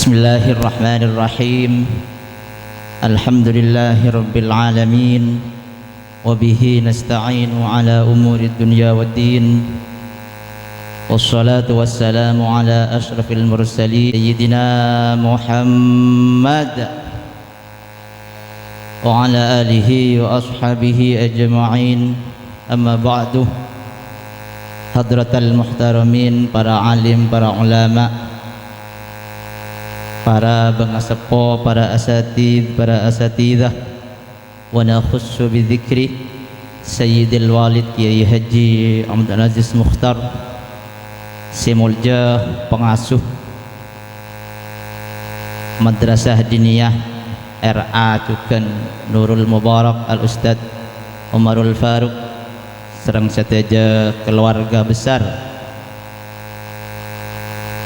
Bismillahirrahmanirrahim. Alhamdulillahi rabbil alamin. Wabihi nasta'inu ala umuri dunya waddin. Wassalatu wassalamu ala ashrafil mursalin Sayyidina Muhammad wa ala alihi wa ashabihi ajma'in. Amma ba'du. Hadratal muhtaramin, para alim, para ulama, para pengasepo, para asatid, para asatidah, wa nakhussu bi dzikri Sayyidil Walid Kiai Haji Abdul Aziz Mukhtar Simulja, pengasuh Madrasah Diniyah RA Cuken Nurul Mubarak Al Ustad Umarul Faruq, serang seteja keluarga besar,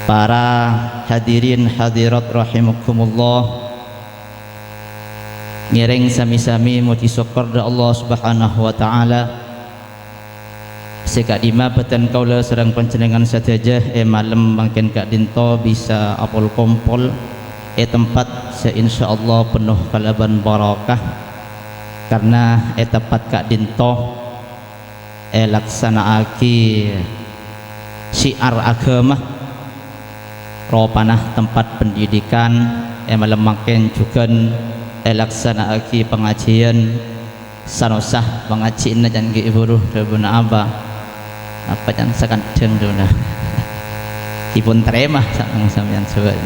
para hadirin hadirat rahimakumullah, ngiring sami-sami muji syukur da Allah Subhanahu wa taala. Sekak dima beten kaula serang panjenengan sateja malam mangken kak dinto bisa apol kompol tempat seinsyaallah penuh kalaban barakah, karena tepat kak dinto laksanaaki syiar agama ropanah tempat pendidikan malam makin juga laksanaaki pengajian sanosah pengajian dan giburuh rebuna apa yang sakan dengduna dipun terima sang sampeyan suwe,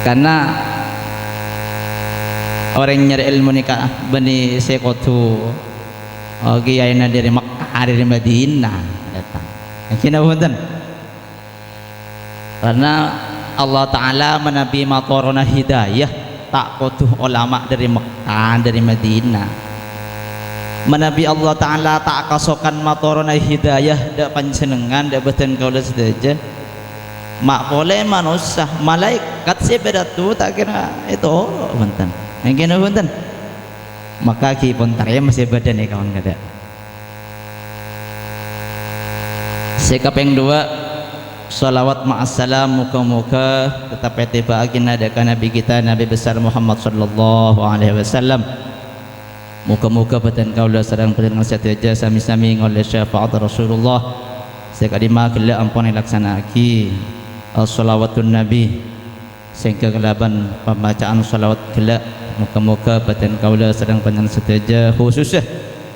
karena orang nyari ilmu nikah bani sekotu kiainya dari Makkah, dari Madinah datang. Kena punten. Karena Allah Ta'ala menabi matorona hidayah tak kotuh ulama dari Mekah, dari Madinah. Menabi Allah Ta'ala tak kasokan matorona hidayah dak panjenengan dak beten kaula sedaja. Mak boleh manusia malaikat sebedatu tak kira itu punten. Kena punten. Maka ki pun tarya masih badan ya kawan kada. Sekapeng dua, salawat ma'assalam, muka-muka tetap tiba agina dekat Nabi kita Nabi besar Muhammad sallallahu alaihi wasallam. Muka-muka badan kaulah sareng pendengar setiaja sami-sami oleh syafaat Rasulullah. Sekadima kala ampun laksanaaki salawatun Nabi sehingga kelaban pembacaan salawat kala. Muka-muka batin kaula sedang panjang seteja, khususnya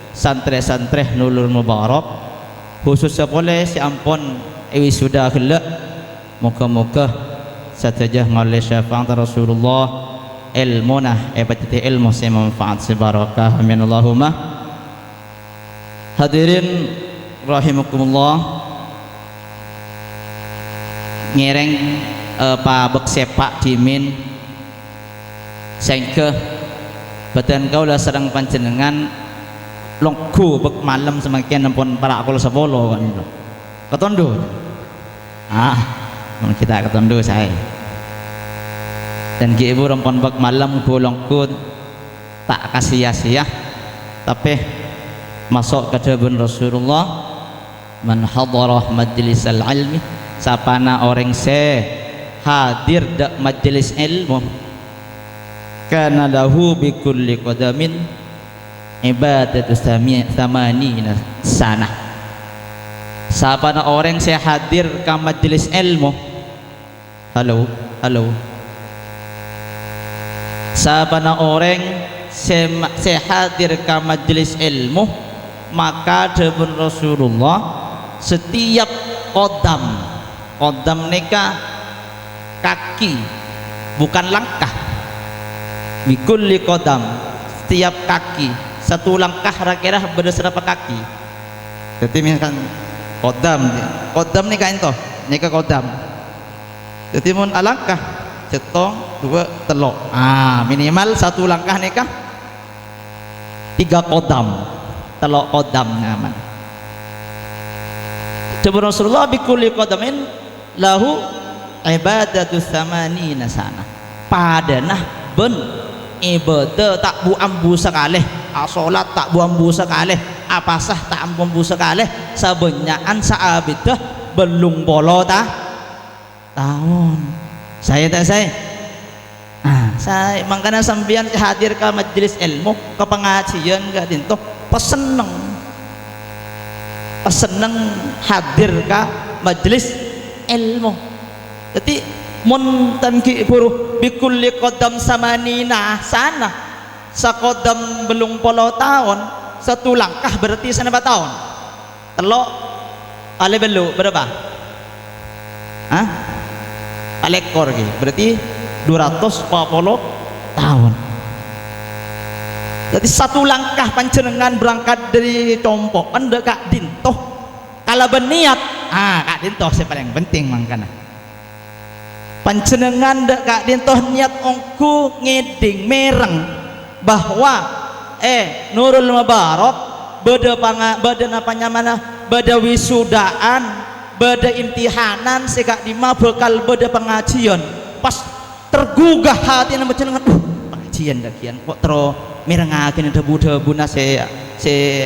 santre-santre Nurul Mubarak, khususnya boleh si ampun sudah kelak. Muka-muka seteja ngoleh syafaat Rasulullah ilmunah batiti ilmu si manfaat si barakah, amin Allahumma. Hadirin rahimakumullah, ngereng pabek sepak dimin sehingga badan kaulah sedang panjenengan longku bek malam semakin ampun para akul sepolo kan ketondo kita ketondo saya dan ki ibu rampon bek malam longku tak kasih sia-sia tapi masuk ke dalam Rasulullah, man hadarah majlisal ilmi, sapana orang se hadir dak majelis ilmu, kana lahu bi kulli qadamin ibadatu thamanina sana. Sapana orang saya hadir ke majelis ilmu, halo sapana orang saya hadir ke majelis ilmu, maka debun Rasulullah setiap qadam nikah kaki bukan langkah, bikulli qadam setiap kaki satu langkah kira-kira berapa kaki. Jadi misalkan qadam nih kain toh nika qadam, jadi mun alangkah cetong dua telok minimal satu langkah nika 3 qadam telok qadam nyaman. Coba Rasulullah bikulli qadamin lahu ibadatu tsamanina sana, padanah ben ibadah tak buambu sekali, salat tak buambu sekali, apa sah tak buambu sekali, sabenyaan saabidah belum bolo tahun Saya tak saya. Saya mangkana sambian hadir ke majelis ilmu, ke pengajian ke dinto, peseneng hadir ke majelis ilmu. Jadi mun tanki buruh bikulli qadam samanina sana sakodam belum puluh tahun satu langkah berarti sana berapa tahun? Telok ale belu berapa? Alekor berarti 240 tahun. Jadi satu langkah panjenengan berangkat dari Tompo anda kak dintoh kalau berniat kak dintoh yang paling penting mangkana panjenengan dek kak dintoh niat ongku ngeding mereng bahwa Nurul Mubarak beda napanya mana beda wisudaan beda imtihanan sekak dima bekal beda pengajian pas tergugah hati nama jenengan pengajian dakian kok tero mirengakeun debu-debu na se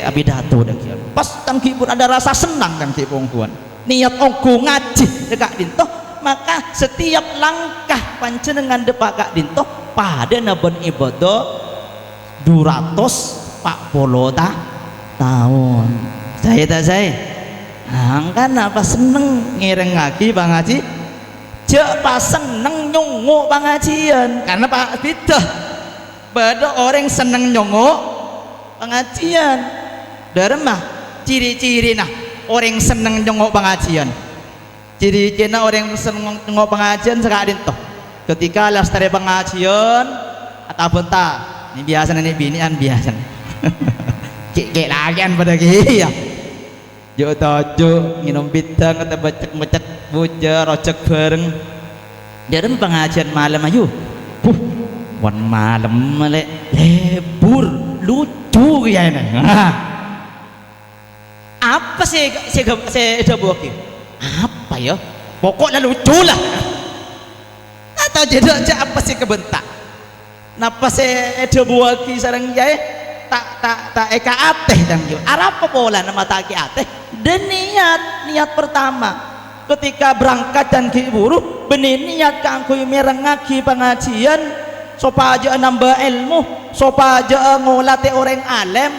abidato dakian pas tangki pun ada rasa senang kan ki pungkuan niat ongku ngaji dekak dinto maka setiap langkah panjenengan depak kak dinto pada nabon ibadah 240 tahun saya tak saya kan apa seneng ngirengaki bang ngaji jek pas seneng nyongo pengajian karena pak tidak pada orang seneng nyongo pengajian dari mah ciri-ciri nah orang seneng nyongo pengajian ciri-ciri orang seneng nyongo pengajian sekadin toh ketika lestari pengajian atau bentar ini biasa nih binian biasa kayak lagian pada ya yo tojo minum bidang atau becek buja rojak bareng jadi pengajian malam ayo wan malam melek lebur lucu ya ini apa saya buat apa ya pokoknya lucu lah atau jadi apa sih kebentak napa saya buat sarang jaya tak eka ateh dan Arab pola nama tak ateh dan niat pertama ketika berangkat dan kiburu benih niat kangkui merengaki pengajian supaya nambah ilmu supaya ngolati orang alim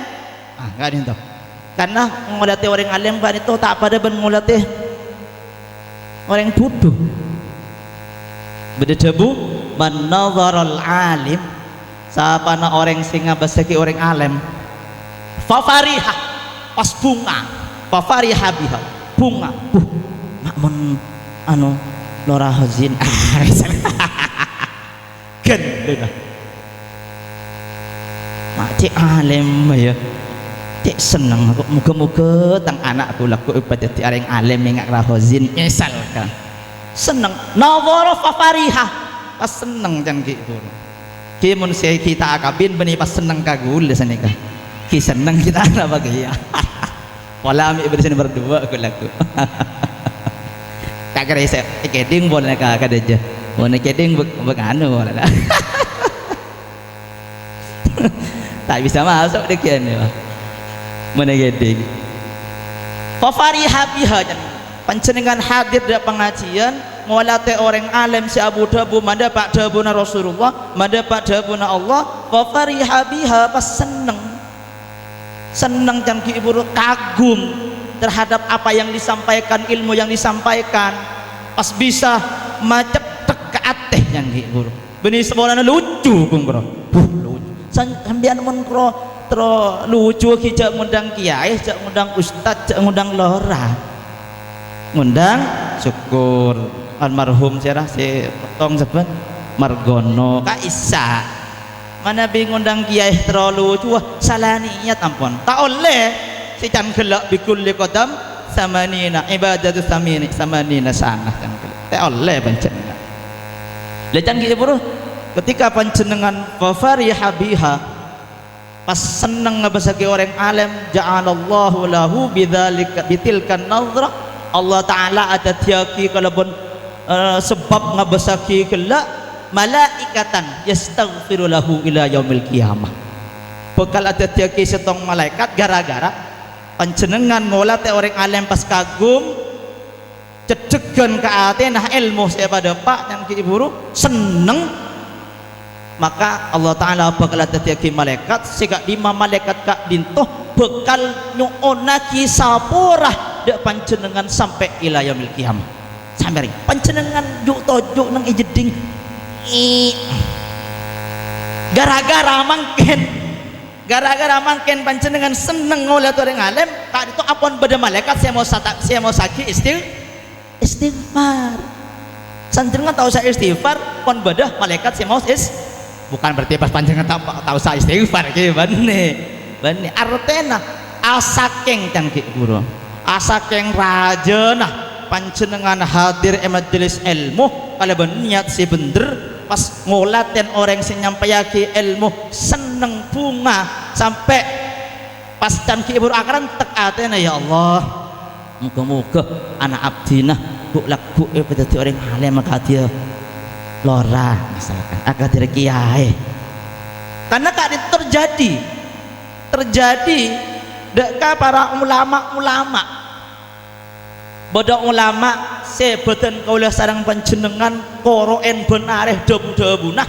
nggak itu karena ngolati orang alim kan itu tak pada ben ngolati orang bodoh berdebu manadharul alim siapa na orang singa basaki orang alim fafariha pas bunga fafariha biha bunga makmun lora hazin gendena mak cik alim ya cik seneng aku muga-muga tang anakku laku ibadah ti areng alim ngak rahozin misalkan seneng nawara fafariha pas seneng jang ki ki mun kita akabin beni pas seneng kagul sana ka ki seneng kita apa ya wala ami bersini berdua aku laku tak kira saya keding boleh ka aja boleh keding beganu boleh tak bisa masuk dekian ya mana keding fafariha biha panjenengan hadir di pengajian ngolate orang alim si Abu Dabu mada pak dabuna Rasulullah mada pak dabuna Allah wa fariha biha pas seneng dan ibu kagum terhadap apa yang disampaikan ilmu yang disampaikan pas bisa macet tek ke ateh yang ibu benih sebolana lucu kung bro lucu sambian mun kro tro lucu kijak ngundang kiai jak ngundang ustad jak ngundang lora ngundang syukur almarhum cerah si potong sebut Margono Kak Isa mana ngundang kiai terlalu lucu salah niat ampun tak oleh si can gelak bikulli qadam samanina ibadatu samanina sanah can gelak tak oleh panjenengan lecan ki bro ketika panjenengan fafariha biha pas seneng ngebasaki orang alim ja'alallahu lahu bidzalika bitilkan nazrah Allah Ta'ala ada tiaki kalabun sebab ngabasaki kelak malaikatan yastaghfiru lahu ila yaumil qiyamah bekal ada tiaki setong malaikat gara-gara panjenengan ngolate orang alim pas kagum cecek segan kaatenah ilmu saya pada pak yang kiburu seneng, maka Allah Ta'ala bakal tetiaki malaikat sehingga 5 malaikat kak dintoh bekal nyuonaki sapurah dek panjenengan sampai ila yaumil qiyamah. Sampai panjenengan juk tojuk nang ijeding gara-gara mangken panjenengan seneng oleh orang alim kak itu apun beda malaikat saya mau saki istighfar sanjenengan tahu saya istighfar pun beda malaikat saya mau bukan berarti pas panjenengan tahu saya istighfar ki bane artena asakeng can ki guru asakeng rajana panjenengan hadir majelis ilmu kalau berniat si bener pas ngolaten orang sing nyampaiake ilmu seneng bunga sampai pas can ki ibu akaran tek atena ya Allah muga-muga anak abdina bu laku dadi orang alim maka dia lora misalkan agak dari kiai karena kak terjadi deka para ulama bodoh ulama sebeten kaulah sarang panjenengan koroen benareh debu-debunah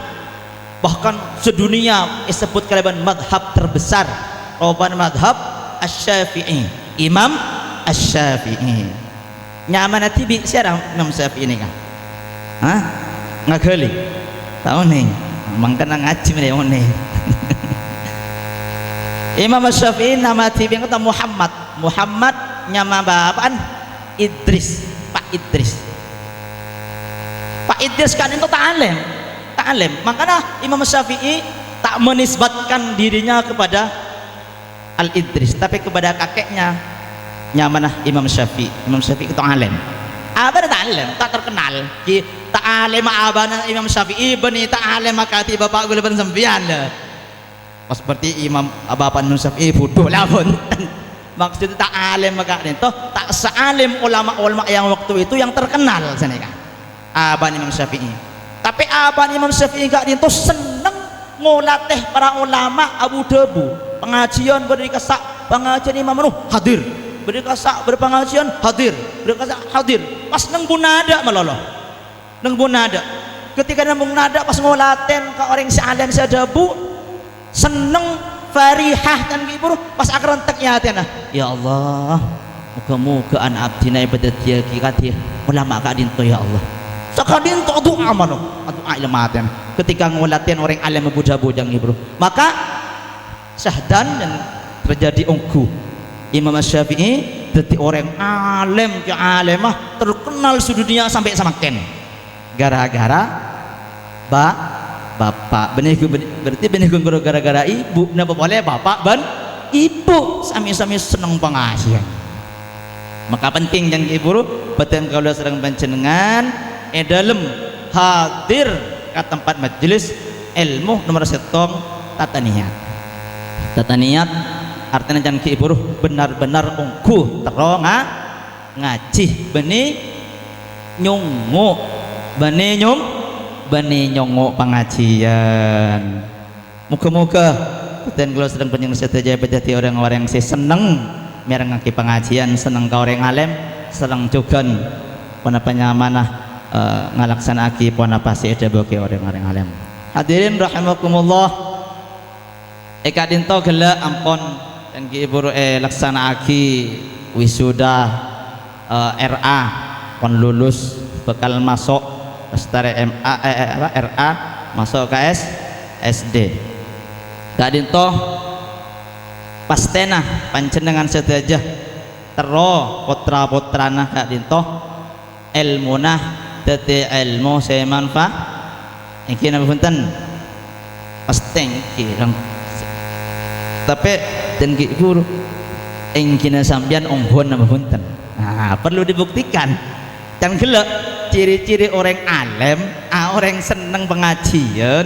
bahkan sedunia disebut kalian madhab terbesar opan madhab Asy-Syafi'i Imam Asy-Syafi'i nyaman tibi siapa Imam Syafi'i ini kan ngagali tahu nih mangkana ngaji nih Imam Asy-Syafi'i nama tibi kata Muhammad nyama bapaan Idris Pak Idris kan itu ta'alim makanya Imam Syafi'i tak menisbatkan dirinya kepada Al-Idris tapi kepada kakeknya nyamanah Imam Syafi'i itu alim abang ta'alim tak terkenal ki ta'alim abang Imam Syafi'i bani ta'alim makati bapak gue leban sembian seperti Imam bapak Imam Syafi'i bodoh lah pun maksudnya tak alim maka itu tak sealim ulama-ulama yang waktu itu yang terkenal sana kan aban Imam Syafi'i tapi aban Imam Syafi'i gak itu seneng ngolatih para ulama Abu Dhabi pengajian beri kesak pengajian Imam Nuh hadir beri kesak berpengajian hadir pas neng bunada meloloh neng bunada ketika neng bunada pas ngolaten ke orang si alim si Adabu seneng farihah dan ibu pas akaran teknya ya Allah muga-muga anak abdina ibadat dia kikati ulama kadinto ya Allah sakadinto doa mano doa ilmaten ketika ngolatin orang alim budak-budak ibu maka syahdan dan terjadi ongku Imam Syafi'i jadi orang alim ke alimah terkenal sedunia sampai samaken gara-gara bapak berarti benih gara-gara ibu napa boleh bapak ban ibu sami-sami seneng pengajian maka penting yang ibu batin kalau sedang panjenengan dalam hadir ke tempat majelis ilmu nomor 1 tata niat artinya jangan ibu benar-benar ungku terong ngaji benih nyongo pengajian muka-muka dan kalau sedang penjeng setuju berarti orang-orang yang seneng merengaki pengajian seneng ke orang alim seneng juga penyamanah ngalaksanaki apa sih ada bagi orang-orang alim hadirin rahimakumullah eka dinto gela ampon dan ibu laksanaki wisuda RA pon lulus bekal masuk Lestari RA masuk ke SD kadinto pastena panjenengan sedaja tero putra-putrana kadinto ilmunah dadi ilmu saya manfaat iki napa punten pasteng kirang tapi dan ki guru engkina sampeyan onggon napa punten perlu dibuktikan dan gelek ciri-ciri orang alim orang seneng pengajian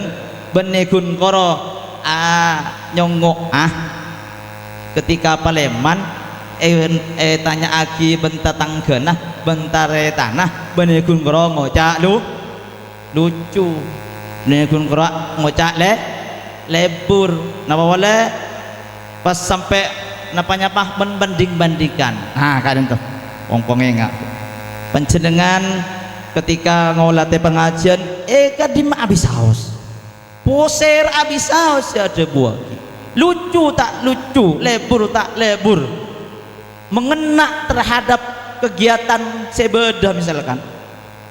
benegun koro nyongok ketika Paleman tanya aki bentar tanggana bentar tanah benegun koro ngocak lucu benegun koro ngocak lebur napa boleh pas sampai napa-nyapa membanding-bandingkan kadang tuh ongkongnya enggak panjenengan ketika ngolate pengajian kadim abis haus poser abis haus ya ada buah lucu tak lucu, lebur tak lebur, mengena terhadap kegiatan sebeda misalkan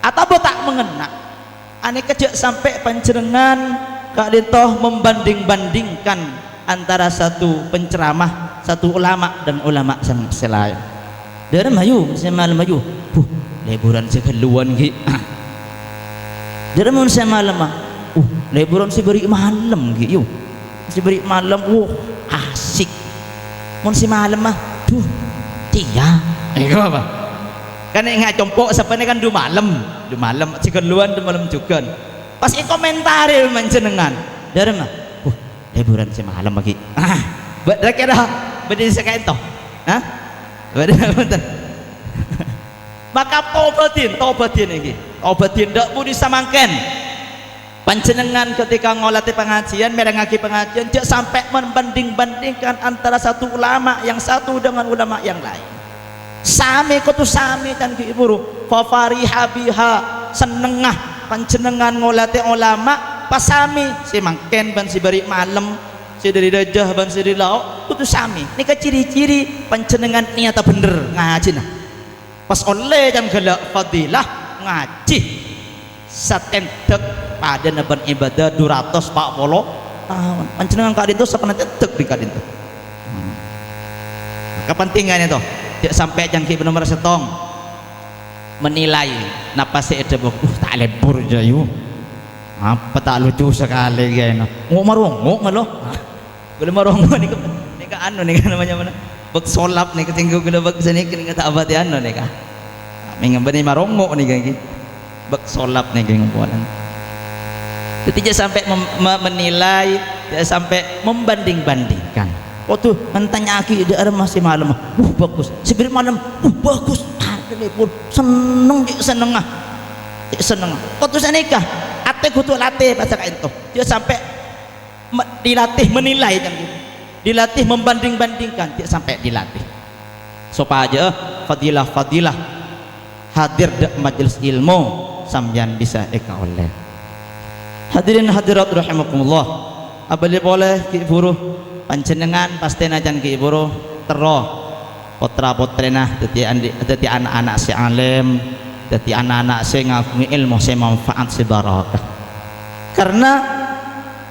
atau tak mengena ane kejak sampai panjenengan kak ditoh membanding-bandingkan antara satu penceramah satu ulama dan ulama yang selain dari mayu semalam mayu leburan sekeluan ki dari mun semalam leburan si beri malam ki yo si beri malam asik mun si malam dia apa kan ingat compok sampai kan du malam si keluan du malam juga pas komentari menjenengan dari mah liburan si malam lagi kira berdiri sekali toh maka tobatin ini tobatin tak pun disamangkan panjenengan ketika ngolati pengajian merengaki pengajian jangan sampai membanding-bandingkan antara satu ulama yang satu dengan ulama yang lain sami kutu sami dan kiiburu fafariha biha senengah panjenengan ngolati ulama pasami si mangken ban si bari malam si dari dajah ban si dari lauk kutu sami ini ke ciri-ciri panjenengan niata bener ngaji nah pas oleh jam gelak fadilah ngaji satendek pada naban ibadah 240 tahun panjenengan kadin itu sepenuhnya tentek di kadin itu kepentingannya tuh tidak sampai jangki benar-benar setong menilai napa sih ada tak lebur jayu apa tak lucu sekali kayaknya marungu nggak lo boleh marungu nih kan anu nih kan namanya mana bak solap nih ketinggu gula bak sini kini kata abad anu nih kan minggu bani marungu nih kayak bak solap nih kayak ngomong tidak sampai menilai tidak sampai membanding-bandingkan tuh mentanya aki di arah masih malam bagus sebelum malam bagus lebur seneng seneng tuh senikah ate kutu latih pasal itu dia sampai dilatih menilai dilatih membanding-bandingkan dia sampai dilatih supaya fadilah hadir di majelis ilmu sampeyan bisa eka oleh hadirin hadirat rahimakumullah abali boleh ki buruh panjenengan pasti najan ki buruh tero putra putrina dadi anak-anak si alim dadi anak-anak si ngagumi ilmu si manfaat si barakah karena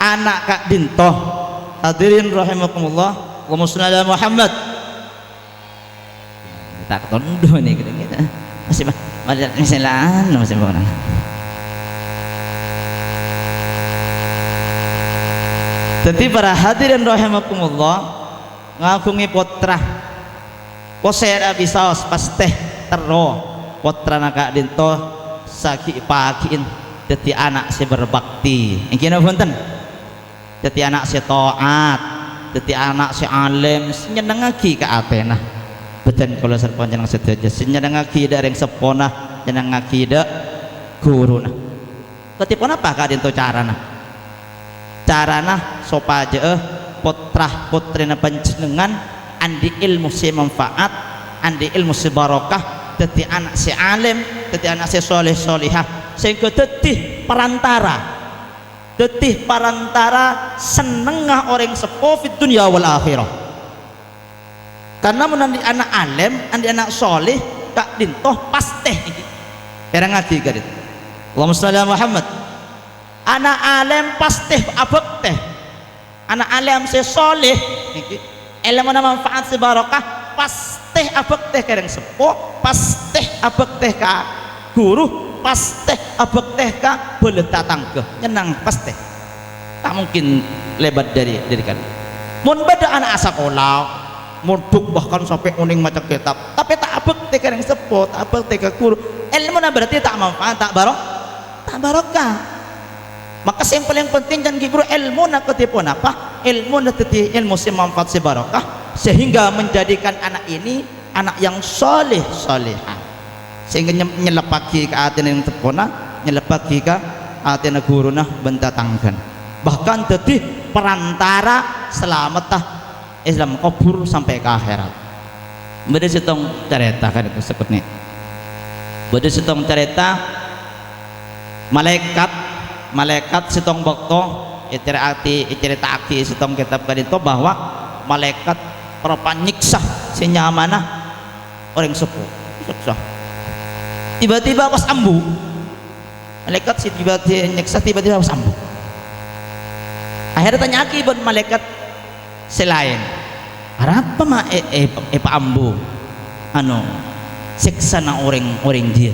anak kak dintoh hadirin rahimakumullah Allahumma shalli ala Muhammad kita ketunduh nih kita masih misalnya masih orang jadi para hadirin rahimakumullah ngagungi putra poser abisaos pasti tero putra nakak dinto saki pakiin jadi anak si berbakti ingin punten jadi anak si taat jadi anak si alim nyenengaki ke atena betul kalau serpanjang sedaja nyenengaki dari yang sepona nyenengaki dak guru nah ketipun apa kak dinto carana sopaja putra putrina panjenengan andi ilmu si manfaat andi ilmu si barokah dadi anak si alim dadi anak si soleh solihah sehingga dadi perantara senengah orang sepuh di dunia wal akhirah karena menandi anak alim andi anak soleh kak dintoh pasti perang ngaji gadit Allahumma shalli ala Muhammad anak alim pasti abek teh anak alim si soleh ilmu manfaat si barokah pasti abek teh kereng sepuh pasti abek teh ka guru pasti abek teh ka beleta tangke nyenang pasti tak mungkin lebat dari kan mun beda anak sekolah muduk bahkan sampai uning macam kitab tapi tak abek teh kereng sepuh tak abek teh ka guru ilmu berarti tak manfaat tak barokah maka yang paling penting dan gibru ilmu nak ketipun apa ilmu nak ilmu si manfaat si barakah sehingga menjadikan anak ini anak yang soleh solehah sehingga nyelepaki ke atina yang tepona nyelepaki ke atina guruna bentatangkan bahkan jadi perantara selamatah Islam kubur sampai ke akhirat beda setong cerita kan itu seperti Bade setong cerita malaikat setong bakto cerita setong kitab kadito bahwa malaikat para nyiksa senyamana orang sepuh nyiksa tiba-tiba pas ambu malaikat si tiba-tiba nyiksa tiba-tiba pas ambu akhirnya tanya akibat malaikat selain apa mah pa ambu siksa na orang dia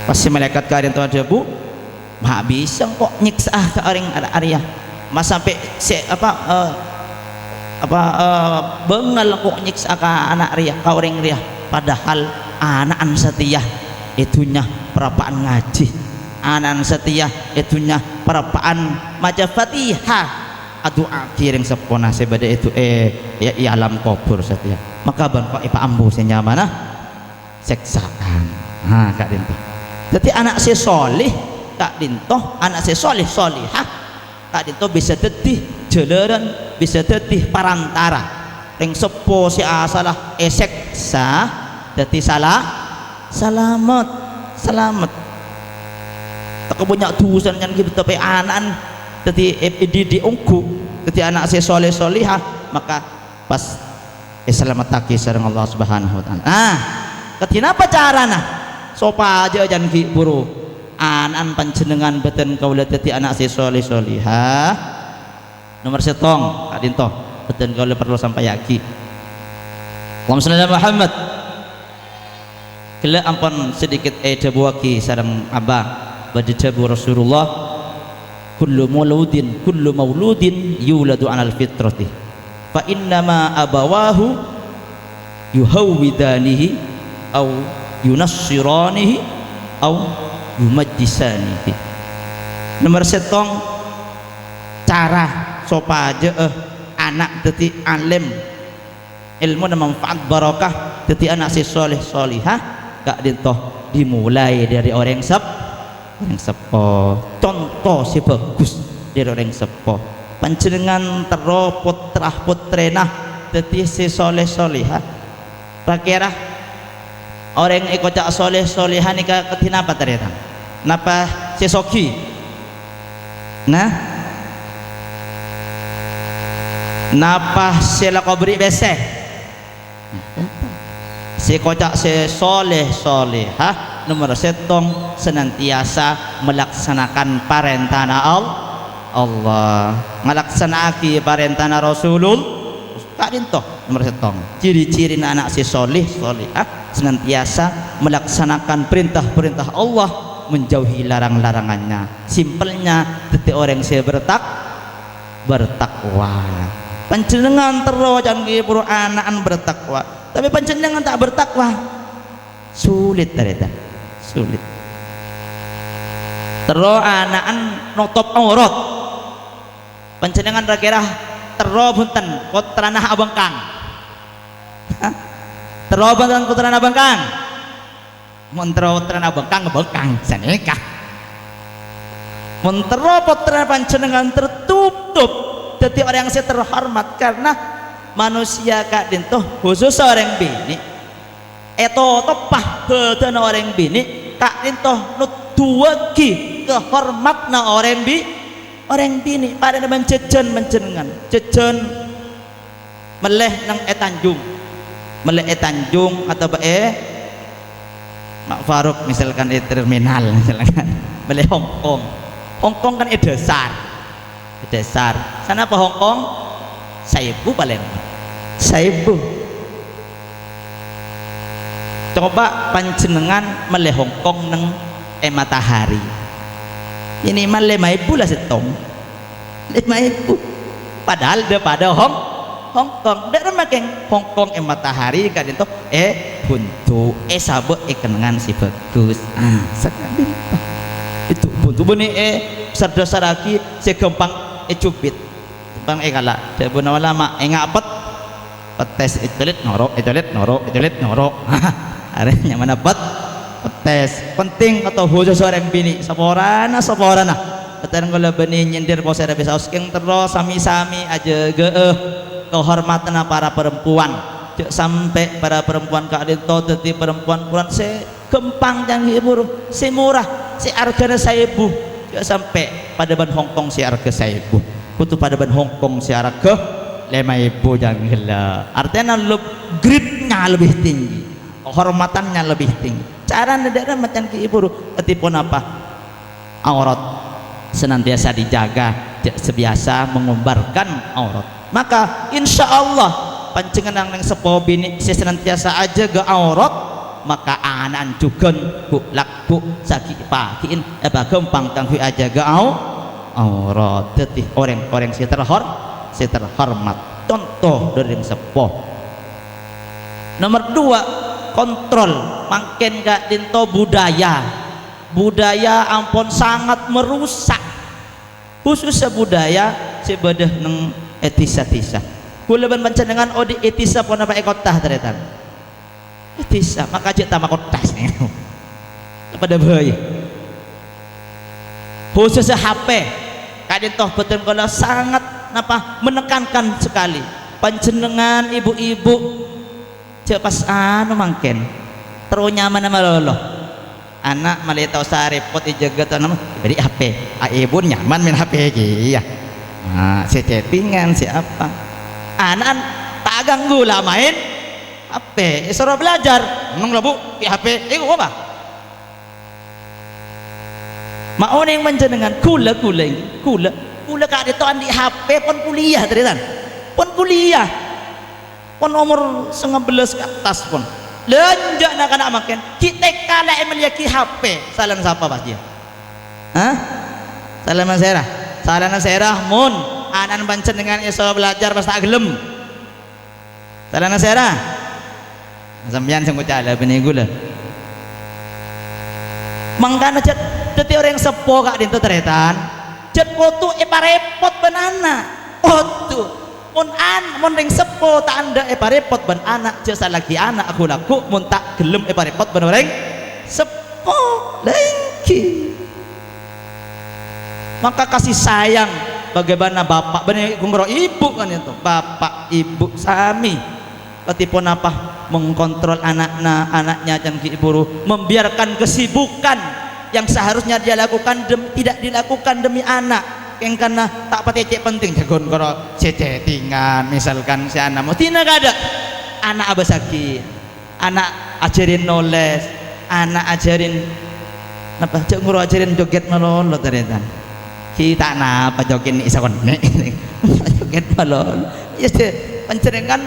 pas si malaikat kalian tuh ada bu mah bisa kok nyiksa ke orang Arya mas sampai si bengal kok nyiksa ke anak Ria ke orang Ria padahal anak setia itunya perapaan ngaji anak setia itunya perapaan maca Fatihah adu akhir yang sepona sebada itu ya alam kubur setia maka ban kok ipa ambu senyamana seksaan kak dinto jadi anak si solih kak dinto anak si solih solihah kak dinto bisa tetih jeleran bisa tetih parantara ring sepo si asalah seksa jadi selamat tak punya tulisan yang kita tapi anak jadi di ungku jadi anak si soleh solihah maka pas selamat taki sareng Allah Subhanahu wa taala kenapa carana sopa aja jangan buru anan panjenengan beten kaula dadi anak si soleh solihah nomor setong kak dinto beten kaula perlu sampai yaki Allahumma shalli ala Muhammad kala ampun sedikit dabuaki sareng abah badhe dabu Rasulullah kullu mauludin yuladu alal fitrati fa innama abawahu yuhawwidanihi au yunassiranihi au yumajjisanihi nomor setong cara sopaja anak dadi alim ilmu dan manfaat barakah dadi anak si soleh solihah kak dintoh dimulai dari orang yang sepo contoh si bagus dari orang sepo panjenengan tero putrah putrena dadi si soleh solihah kira orang ikut cak soleh solihah nikah ketinapa ternyata napa si soki napa si lakobri bese si kocak si soleh solihah nomor setong senantiasa melaksanakan perintah Allah melaksanakan perintah Rasulullah kak dinto nomor setong ciri-ciri anak si soleh solihah senantiasa melaksanakan perintah-perintah Allah menjauhi larang-larangannya simpelnya detik orang si bertakwa panjenengan terus jangan kiburu anaan bertakwa tapi panjenengan tak bertakwa sulit ternyata sulit terus anaan notop aurat panjenengan kira terus bunten kotranah abangkang terus bunten kotranah abangkang mentero kotranah abangkang ngebangkang sanikah mentero putra panjenengan tertutup jadi orang yang terhormat karena manusia kak dinto khusus orang bini topah badan orang bini kak dinto nutuwagi kehormatna orang bini pada zaman jejen menjenengan jejen meleh nang Tanjung atau Mak Faruk misalkan terminal misalkan meleh Hongkong kan dasar sana apa Hongkong 1000 paling 1000 coba panjenengan meleh Hongkong neng matahari ini mah 5.000 lah setong 5.000 padahal daripada Hongkong dak making Hongkong matahari kan itu buntu sabe kenangan si bagus sekali itu buntu beni besar-besar lagi segampang cubit bang kala debuna ulama ngapet petes itulit norok arenya mana petes penting atau khusus orang bini saporana betan kalau beni nyindir posera bisa usking terus sami-sami aja kehormatan para perempuan sampai para perempuan kak dinto dadi perempuan se Kempang yang ibu si murah si harganya 1.000 ya sampai pada ban Hongkong si harga 1.000 kutu pada ban Hongkong si harga 5.000 jangan gila artinya grade-nya lebih tinggi kehormatannya lebih tinggi cara negara macam ke ibu ketipun apa aurat senantiasa dijaga sebiasa mengumbarkan aurat maka insya Allah pancengan yang sepo bini senantiasa aja ke aurat maka anan juga bu laku sakit pakin apa gampang tangguh aja ke aurat jadi orang-orang si terhormat contoh dari yang sepo nomor 2 kontrol makin gak dinto budaya ampun sangat merusak khususnya budaya sebedah neng etisa kuleban pancenengan odi etisa pun apa ekotah teretan etisa maka cek tamak kotas nih pada bayi khususnya HP kadin toh betul kalau sangat apa menekankan sekali pancenengan ibu-ibu cek pas mangken terus nyaman sama lolo anak malah tahu sarepot dijaga tuh nama beri HP ibu nyaman main HP ya si chattingan siapa anak tak ganggu lah main HP suruh belajar nong labu di HP apa mau yang menjenengan kula kak ditoan di HP pun kuliah teritan pun kuliah pun umur 19 ke atas pun lenjak nak anak makin kita kala memiliki HP salam siapa pas dia salam serah mun anak bancen dengan suruh belajar pas tak gelem salam serah sampeyan sing kucala bini gula mangkana jadi orang sepo kak dinto teretan cet foto repot banana foto mun ring sepo tak anda repot ban anak jasa lagi anak aku laku mun tak gelem repot ban orang sepo lagi maka kasih sayang bagaimana bapak bener gumro ibu kan itu bapak ibu sami ketipun apa mengkontrol anaknya dan ibu membiarkan kesibukan yang seharusnya dia lakukan tidak dilakukan demi anak yang karena tak patecek penting jagon karo chattingan misalkan si anak mau tina ada anak abasaki anak ajarin nulis anak ajarin apa cek nguro ajarin joget melolo ternyata kita napa joget isa kon joget melolo ya pancenengan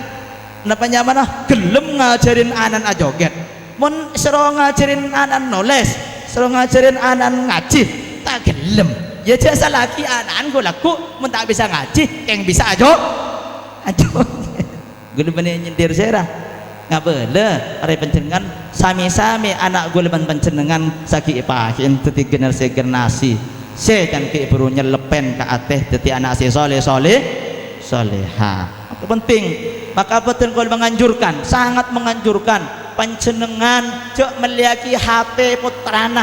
napa nyaman gelem ngajarin anan ajoget mun seru ngajarin anan nulis seru ngajarin anan ngaji tak gelem ya jasa lagi anan gue laku mun tak bisa ngaji yang bisa ajo gue leban nyendir serah ngapa le hari pencenengan sami-sami anak gue leban pencenengan sakit pahin teti generasi se kan ke ibu nyelepen ke ateh teti anak si soleha penting maka betul kalau menganjurkan sangat menganjurkan panjenengan cok meliaki HP putrana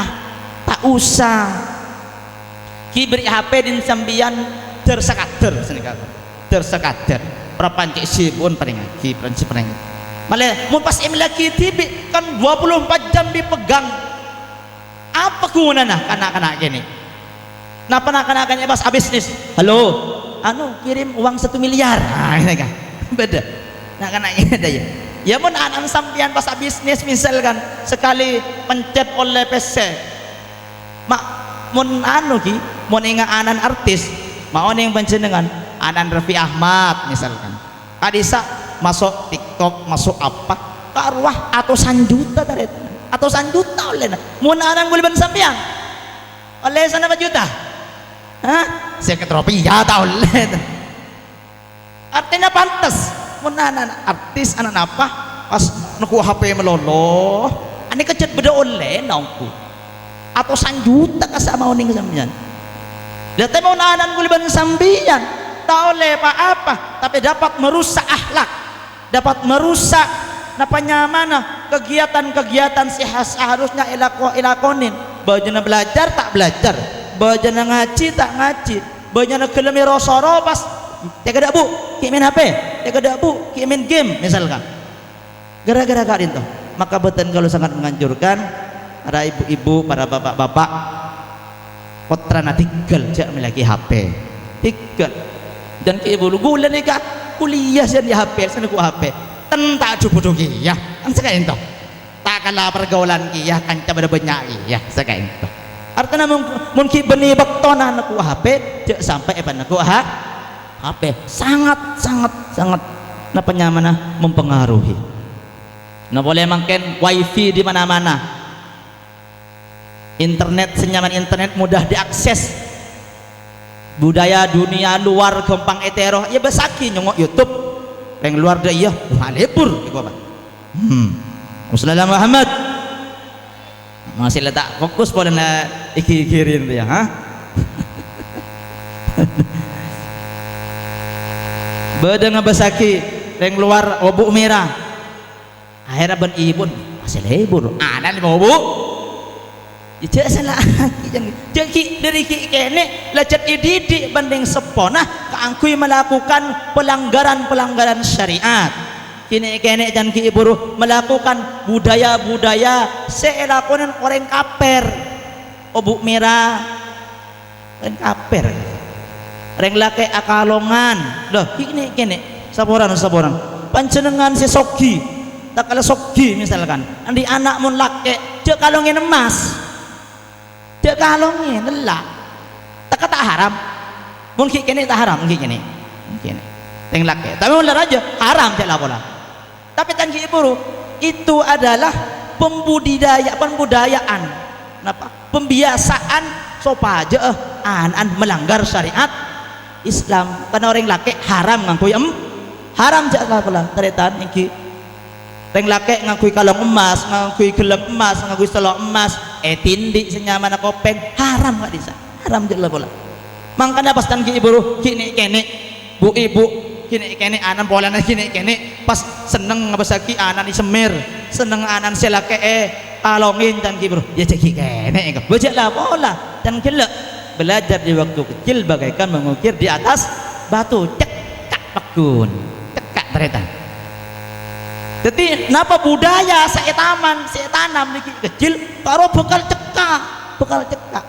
tak usah kibri HP din sambian tersekader tersekader prapancik sibun paling ngaji prinsip paling malah mau pas meliaki TV kan 24 jam dipegang apa gunanya kanak-kanak gini napa kanak-kanaknya pas bisnis halo kirim uang 1 miliar ini kan beda nah karena ini ada ya mun anak sampian pas bisnis misalkan sekali pencet oleh PC mak mun mun ingat anan artis mau ning panjenengan anan Raffi Ahmad misalkan kadisa masuk TikTok masuk apa karuah atusan juta oleh mun anan guliban sampian oleh sana berapa juta saya ketropi ya tak oleh artinya pantas menanan artis anak apa pas naku HP melolo ani kecet beda oleh nangku atau sanjuta kasama uning sambian lihat mau nanan guliban sambian tak oleh apa tapi dapat merusak akhlak dapat merusak napanya mana kegiatan-kegiatan seharusnya ilakonin bajana belajar tak belajar bajana ngaji tak ngaji bajana kelemi rosoro pas tega dak bu main HP tega dak bu main game misalkan gara-gara kak itu maka betul kalau sangat menganjurkan para ibu-ibu, para bapak-bapak, putra na tinggal jak miliki HP, tinggal. Dan ke ibu lu gula nih kak kuliah sih di HP, sana ku HP, tak cukup ya, kan sekarang itu, tak kalah pergaulan kia, kan coba banyak ya, sekarang itu. Artinya mungkin benih baktonan aku HP, jak sampai aku HP, sangat napa nyamana mempengaruhi. Nah boleh makan wifi di mana-mana, internet senyaman internet mudah diakses, budaya dunia luar gampang etero ya besaki nyongok YouTube yang luar dah iya malebur iko apa Rasulullah Muhammad masih letak fokus pada na ikirin tu ya ha beda ngabasaki yang luar obuk merah akhirnya ben ibun masih lebur ada lima obuk ya salah jadi dari kene lecet didik banding sepona keangkui melakukan pelanggaran syariat kini kene dan ki ibu melakukan budaya seelakonan orang kaper obuk merah orang kaper orang laki akalongan loh kini kene saboran pancenengan si sogi tak kala sogi misalkan andi anak mun laki cek kalongin emas cek kalongin lelah tak kata haram mungkin kene tak haram mungkin kene yang laki tapi mun aja haram cek lah pola tapi kan ibu itu adalah pembudayaan kenapa pembiasaan sopaja an melanggar syariat Islam karena orang laki haram ngangkui haram cek lah pola teretan iki orang laki ngangkui kalong emas ngangkui gelang emas ngangkui selok emas tindik senyaman kopeng haram gak bisa haram cek lah pola makanya pas tan ibu kini kene bu ibu kini kene anan polana kini kene pas seneng ngabasaki anan isemir seneng anan selake kalongin dan bro ya cek kene baca lah pola dan gelak belajar di waktu kecil bagaikan mengukir di atas batu cekak pekun cekak ternyata jadi napa budaya saya tanam di kecil karo bekal cekak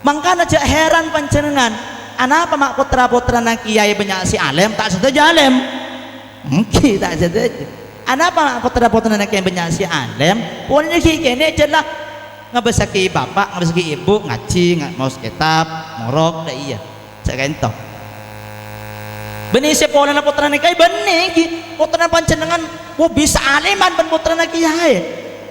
makanya aja heran panjenengan anapa mak putra nak kiai banyak si alim tak saja alim mungkin tak saja anapa mak putra nak kiai banyak si alim pokoknya kini jelas ngabasaki bapak ngabasaki ibu ngaji mau kitab ngorok dah iya saya kento benih sepola na putra nak kiai benih putra panjenengan wo bisa aliman ben putra nak kiai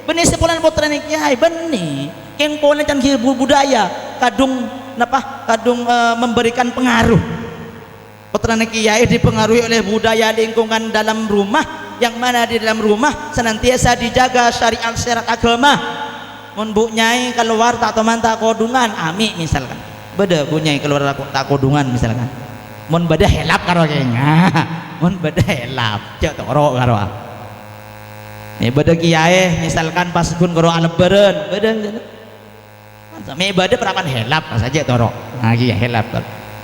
benih sepola na putra nak kiai benih keng pola can budaya kadung memberikan pengaruh putra kiai dipengaruhi oleh budaya lingkungan dalam rumah yang mana di dalam rumah senantiasa dijaga syariat agama mun bu nyai keluar tak teman tak kodungan ami misalkan beda bu nyai keluar tak kodungan misalkan mun beda helap karo kengah mun beda helap cek toro karo beda kiai misalkan pas kun karo aleberen beda sampai ibadah perapan helap saja toro lagi ya helap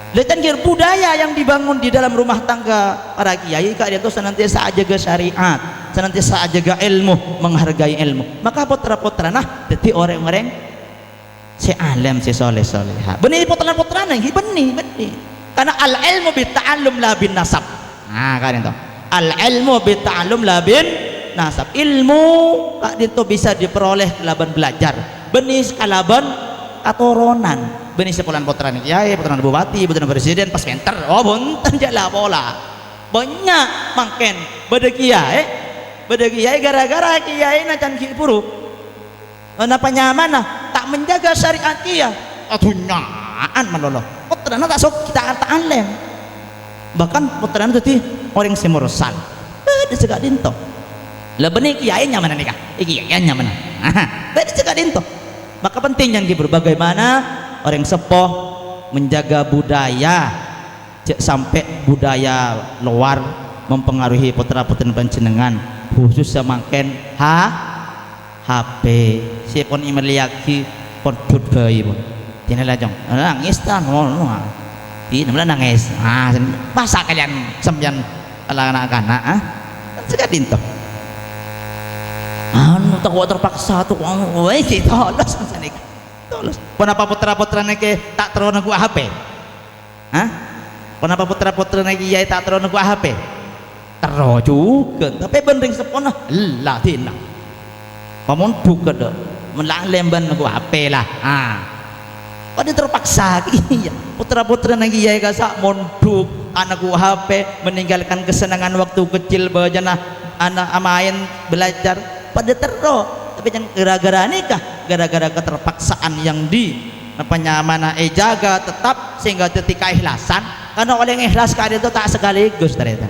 lihat budaya yang dibangun di dalam rumah tangga para kiai kak dia tuh senantiasa jaga syariat senantiasa jaga ilmu menghargai ilmu maka putra nah jadi orang-orang si alim si soleh benih putra nih benih karena al ilmu bita'allum la bin nasab nah kan itu al ilmu bita'allum la bin nasab ilmu kak dia tuh bisa diperoleh kelaban belajar benih kalaban katurunan benih sepulan putra nih kiai putra bupati putra presiden pas kenter oh bunten jala pola banyak mangken beda kiai gara-gara kiai nacan kipuru kenapa nyaman tak menjaga syariat kiai atunyaan menolong putra tak sok kita alim bahkan putra itu orang semursal beda segala dinto lah benih kiai nyaman nih kak kiai nyaman beda segala dinto maka penting yang bagaimana orang sepuh menjaga budaya sampai budaya luar mempengaruhi putra-putri panjenengan khusus semakin HP siapun imeliaki pun budaya pun tidak jong nangis tan tidak nangis masa kalian sembilan anak-anak segadin toh anu tak terpaksa tuh woi kita tolos sanik tolos kenapa putra-putra niki tak terus nang HP hah kenapa putra-putra niki yai tak terus nang HP terus juga tapi bending sepona lah tina pamun buka dah melang lemban nang HP lah pada terpaksa iya putra-putra niki yai kasak monduk anak HP meninggalkan kesenangan waktu kecil bajana anak main belajar pada terus tapi jangan gara-gara nikah gara-gara keterpaksaan yang di mana jaga tetap sehingga ketika ikhlasan karena oleh yang ikhlas kalian itu tak sekaligus ternyata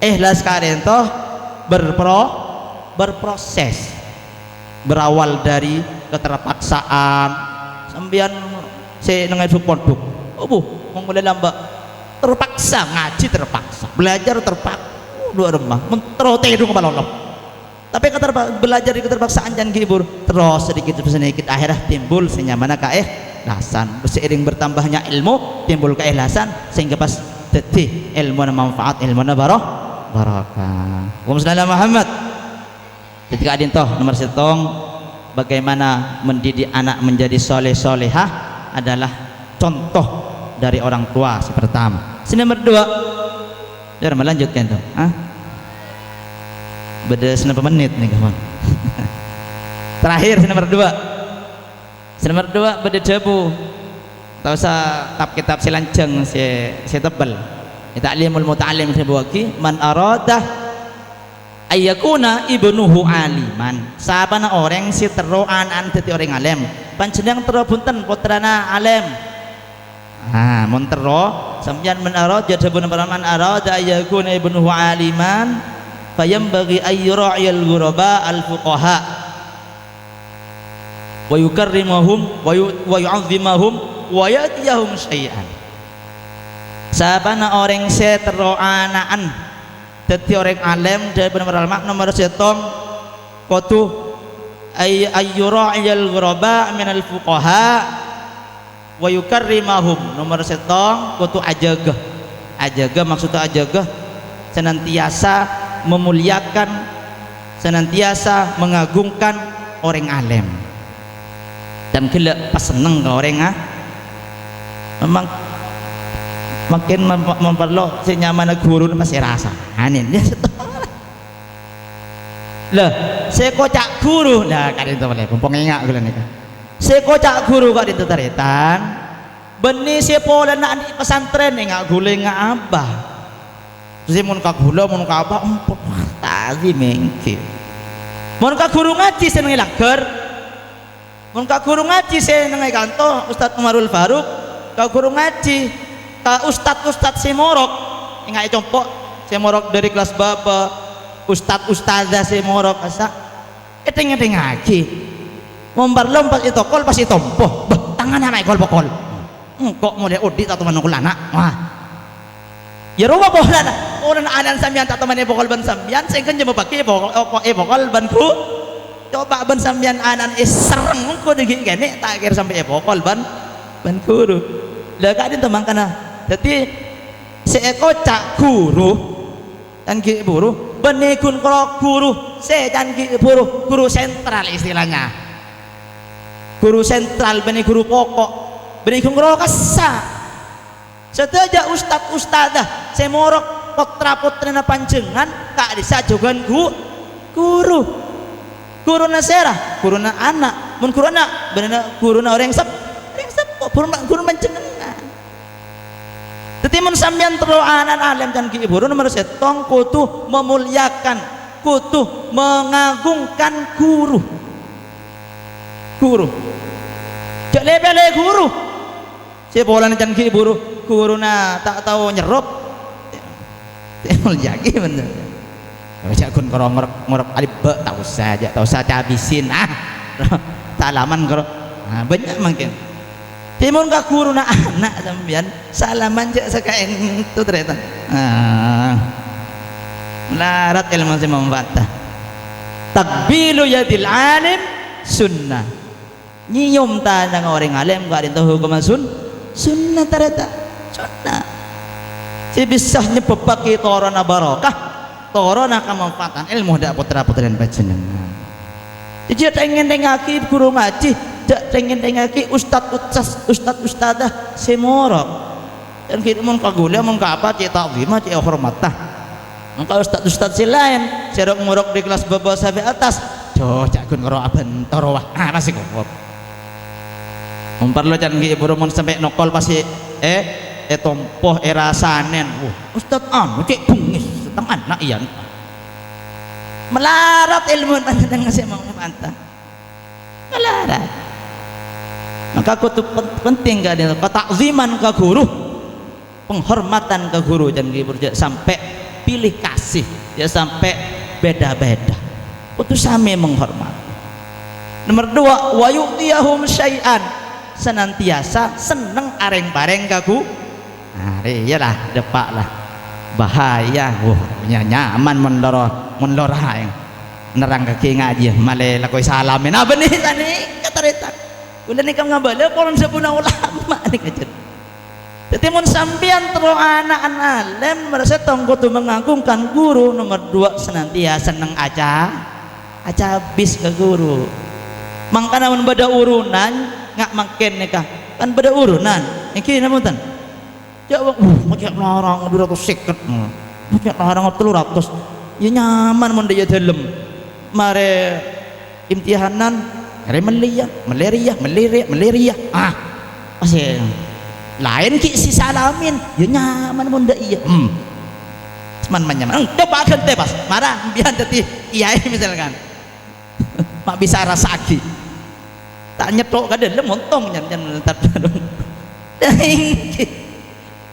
ikhlas kalian itu berproses berawal dari keterpaksaan sambian saya nengai pondok mau mulai lambat terpaksa ngaji terpaksa belajar terpaksa dua remah menterote itu kepala tapi belajar di keterpaksaan jangan gibur terus sedikit akhirnya timbul senyamana keikhlasan seiring bertambahnya ilmu timbul keikhlasan sehingga pas detik ilmu manfaat ilmu barakah Allahumma Muhammad ketika adin toh nomor setong bagaimana mendidik anak menjadi soleh solehah adalah contoh dari orang tua si pertama nomor dua biar melanjutkan tuh beda 9 menit nih kawan terakhir nomor dua beda debu tak usah kitab silanceng si tebal ta'limul muta'allim sebuaki man arada ayyakuna ibnuhu aliman sabana orang si teroan dadi orang alim panjenengan terobunten putrana alim mun tero sampeyan man arada jadabun man arada ayyakuna ibnuhu aliman fayambaghi ayyura'il ghuraba al-fuqaha wa yukarrimahum wa yu'azzimahum wa yatiyahum syai'an sabana orang setero anaan dadi orang alim dari benar mak nomor setong kudu ayyura'il ghuraba minal fuqaha wa yukarrimahum nomor setong kudu ajaga maksudnya ajaga senantiasa memuliakan senantiasa mengagungkan orang alim dan gila pas seneng ke orang memang makin memperlo si nyaman guru masih rasa anin ya lah saya kocak guru lah kadin itu boleh pompong ingat gula nih saya kocak guru kadin itu taritan benih si pola nak di pesantren ingat gula ingat abah terus mun ka gula mun ka apa empuk tadi mengki mun ka guru ngaji seneng lager mun ka guru ngaji seneng kanto Ustaz Umarul Faruq ka guru ngaji ka ustad si morok ingat compok si morok dari kelas baba ustadzah si morok asa eteng ngaji mombar lompat itu kol pasti tompo tangan anak kol pokol kok mulai audit atau manukulana wah ya rupa bola orang anan sambian tak teman pokol ban sambian sehingga jema pakai pokol banku coba ban sambian anan sereng ko degi kene tak kira sampai pokol ban guru lah kadin temang kana jadi seeko cak guru dan ki buru benikun kalau guru se dan ki buru guru sentral istilahnya guru sentral benih guru pokok benikun kalau kasa setelah ustad-ustadah semorok putra-putrina panjenengan tak disajogan guru na serah guru na anak mun guru na bener guru na orang sepuh guru panjenengan jadi mun sampeyan telu anan alim dan ki guru nomor setong kudu memuliakan kudu mengagungkan guru jak lebele guru si bolan dan ki guru na tak tahu nyerop temol jagi bener baca kun ngorok alif be tak usah cabisin salaman karo banyak mungkin timun ka guru na anak sampean salaman jak sakaen itu ternyata larat ilmu si membatah takbilu yadil alim sunnah nyium tanang orang alim gak ada hukum sunnah ternyata sunnah si bisahnya bebaki torona barokah torona kemanfaatan ilmu dak putra-putri dan panjenengan Jadi pengen dengaki guru ngaji, jak pengen dengaki ustad-ustadah semorok. Dan kita mun kagula mun ka apa cek ta'zimah cek hormatah. Maka ustad-ustad si lain, cerok ngorok di kelas bawah sampai atas. Jo cak kun ngoro abentar wah. Ah masih kok. Memperlu can ki buru mun sampai nokol pasti tompoh rasanen. Ustad cek bungis setengah anak iyan. Melarat ilmu panjenengan ngasih mau mantap melarat. Maka kutub penting gak ada ketakziman ke guru, penghormatan ke guru, dan sampai pilih kasih ya, sampai beda-beda itu sami menghormati. Nomor 2, wa yu'tiyahum syai'an, senantiasa seneng areng-bareng ke guru. Nah iyalah depak lah bahaya, nyaman mendoro yang nerang kaki ngaji malah lakoi salamin apa nih tani kata retak udah nikah ngabala koran sepuna ulama nih kajet. Jadi mun sampean terus anak-anak alim merasa tonggo tu mengagungkan guru. Nomor 2, senantiasa seneng aja bis ke guru. Mangkana mun beda urunan ngak makin nikah kan beda urunan iki namunten jawab macam larang 250 macam larang 300 ya nyaman mun dia dalam mare imtihanan mare meleria masih lain ki si salamin ya nyaman mun da iya cuman nyaman coba kan tebas marah biar tadi iya misalkan mak bisa rasaki tak nyetok ka dalam montong nyan tetap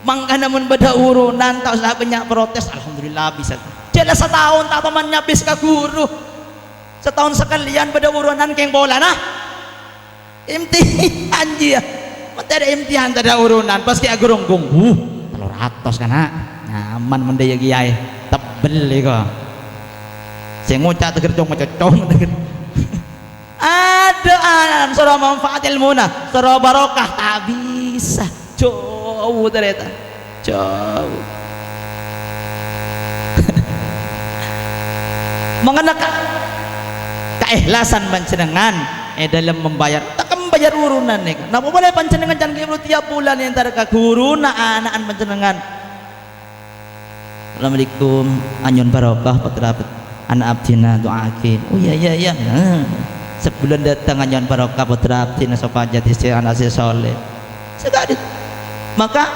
mangkana mun beda urunan tak usah banyak protes alhamdulillah bisa jelas setahun tak teman nyapis ke guru setahun sekalian pada urunan keng bola nah imtihan dia mata ada imtihan tak ada urunan pas kayak geronggung 300 kan nyaman mendaya kiai tebel kok saya ngucap tegercong ada anak surah manfaat ilmuna surah barokah tak bisa jauh ternyata jauh mengenakan keikhlasan panjenengan dalam membayar tak membayar urunan nih kenapa boleh panjenengan jangan kira tiap bulan yang antara ke guru na anak-anak panjenengan. Assalamualaikum anyun barokah putra anak abdina doakin oh iya sebulan datang anyun barokah putra abdina supaya jadi si anak si soleh sekali maka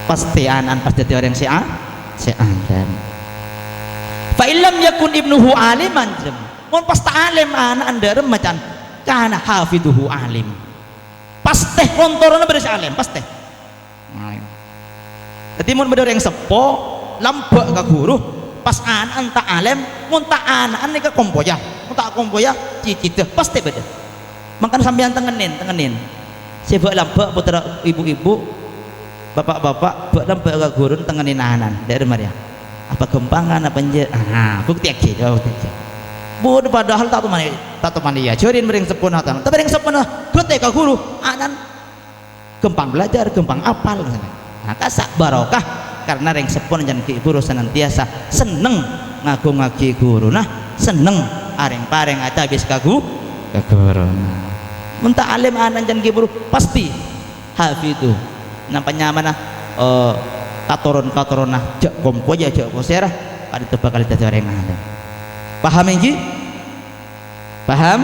pasti anak pasti orang si alim. Fa illam yakun ibnuhu aliman mun pas alim anak anda remacan kana hafiduhu alim pasti kontorona beres alim pasti jadi mun bener yang sepo lambak ke guru pas anak anta alim mun tak anak nika kompoya mun tak kompoya cicit pasti beda makan sampean tengenin sebab lambak putra ibu-ibu bapak-bapak buat lambak ke guru tengenin anak dari Maria apa gempangan apa nje bukti aki bodoh padahal tak teman dia curin bering sepuna tapi bering sepuna bete ka guru anan gempang belajar gempang apal maka sak barokah karena ring sepuna jan ki guru senantiasa seneng ngagung-ngagi guru nah seneng areng-pareng aja habis ka guru mun ta alim anan jan ki guru pasti hafidu nampaknya mana katoron nah jak kompo aja jak kosera kali tebak kali dadi orang alim paham ini paham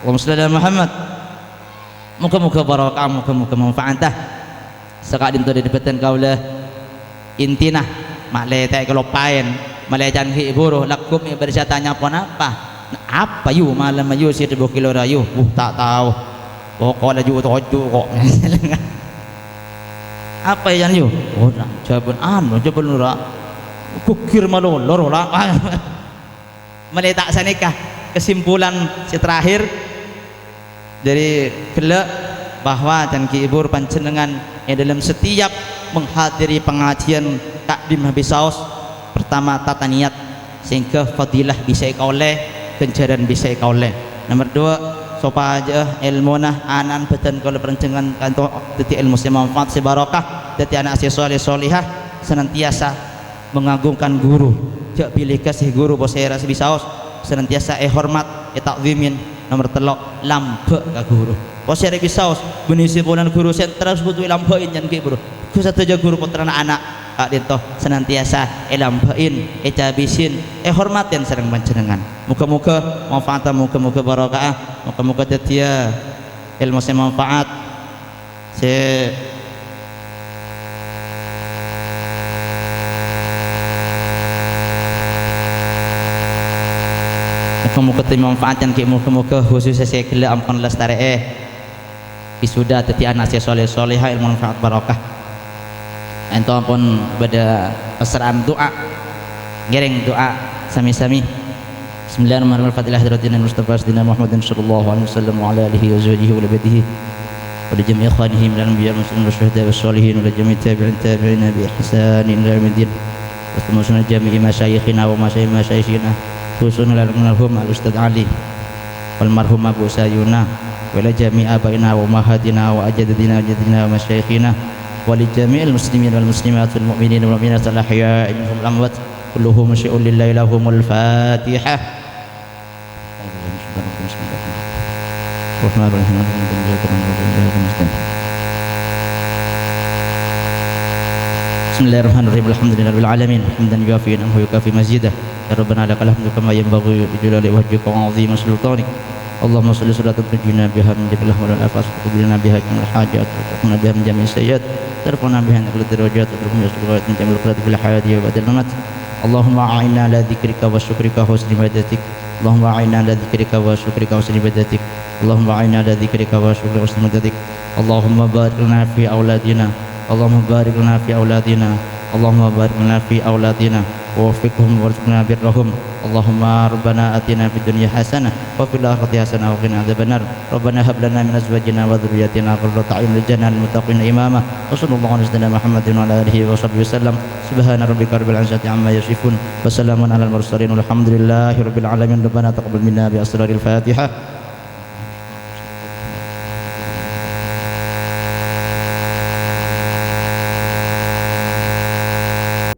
Allahumma shalli ala Muhammad muka-muka barakah muka-muka manfaatah sekadin tu dapatan kaulah intina maklai tak kelopain maklai jangan hiburu lakum ibadah tanya apa yu malam yu si 10 kilo rayu tak tahu pokoknya ju kok apa yang yu jawaban nura kukir malu lorola meletak sanikah kesimpulan si terakhir dari kelak bahwa dan kiibur panjenengan yang dalam setiap menghadiri pengajian takdim habis saus pertama tata niat sehingga fadilah bisa kauleh kencaran bisa kauleh. Nomor 2 supaya ilmu nah anan beten kalau perencangan kantor detik ilmu semanfaat sebarokah detik anak si soleh solihah senantiasa mengagungkan guru jak pilih kasih guru bosera sebisaos senantiasa hormat takzimin. Nomor telok lambe ka guru posere bisaos benisi bulan guru sentra butuh lambein jan ki bro ku satuja guru putra anak kak dito senantiasa lambein cabisin hormatin sareng panjenengan muga-muga manfaat muga-muga barokah muga-muga tetia ilmu saya manfaat saya muka-muka manfaatkan ki muka-muka khususnya saya kira ampun lestari wisuda teti anak saya soleh-solehah ilmu manfaat barokah ento ampun pada peseraan doa ngiring doa sami-sami bismillahirrahmanirrahim al-fatihah hadratin Mustafa sayyidina Muhammadin sallallahu alaihi wasallam wa ala alihi wa sahbihi wa labadihi wa li jami'i ikhwanihi min al-anbiya muslimin wa syuhada wa sholihin wa li jami'i tabi'ina bi ihsanin ila yaumiddin wa thumma jami'i masyayikhina wa masyayikhina khususnya almarhum al-Ustadz Ali wal marhum Abu Sayuna wa la jami' abaina wa mahadina wa ajdadina wa masyayikhina wa li jami'il muslimin wal muslimat wal mu'minin wal mu'minat al ahya'i minhum wal amwat kulluhum syai'un lillahi lahumul fatihah Bismillahirrahmanirrahim alhamdulillahirabbil alamin hamdan yuafi ni'amahu yukafi mazidah ya rabbana lakal hamdu kama yanbaghi li jalali wajhika wa 'azimi sultanik Allahumma shalli salatan tujina biha min jami'il ahwal wal afas wa tuqbilna biha jami'al hajat wa taquna biha min jami'is sayyi'at tarfa'na biha min kulli darajat wa turhamna biha min jami'il qurrat fil hayati wa ba'dal mamat Allahumma a'inna ala dzikrika wa syukrika wa husni ibadatik Allahumma a'inna ala dzikrika wa syukrika wa husni ibadatik Allahumma a'inna ala dzikrika wa syukrika wa husni ibadatik Allahumma barik lana fi auladina Allahumma barik lana fi auladina Allahumma barik lana fi auladina wa waffiqhum warzuqna birrahum Allahumma rabbana atina fid dunya hasanah wa fil akhirati hasanah wa qina adzabannar rabbana hab lana min azwajina wa dhurriyyatina qurrata a'yun waj'alna lil muttaqina imama wa sallallahu alaihi wasallam Muhammadin wa ala alihi wa sahbihi wasallam subhana rabbika rabbil izzati amma yasifun wa salamun alal mursalin walhamdulillahi rabbil alamin rabbana taqabbal minna bi asraril fatihah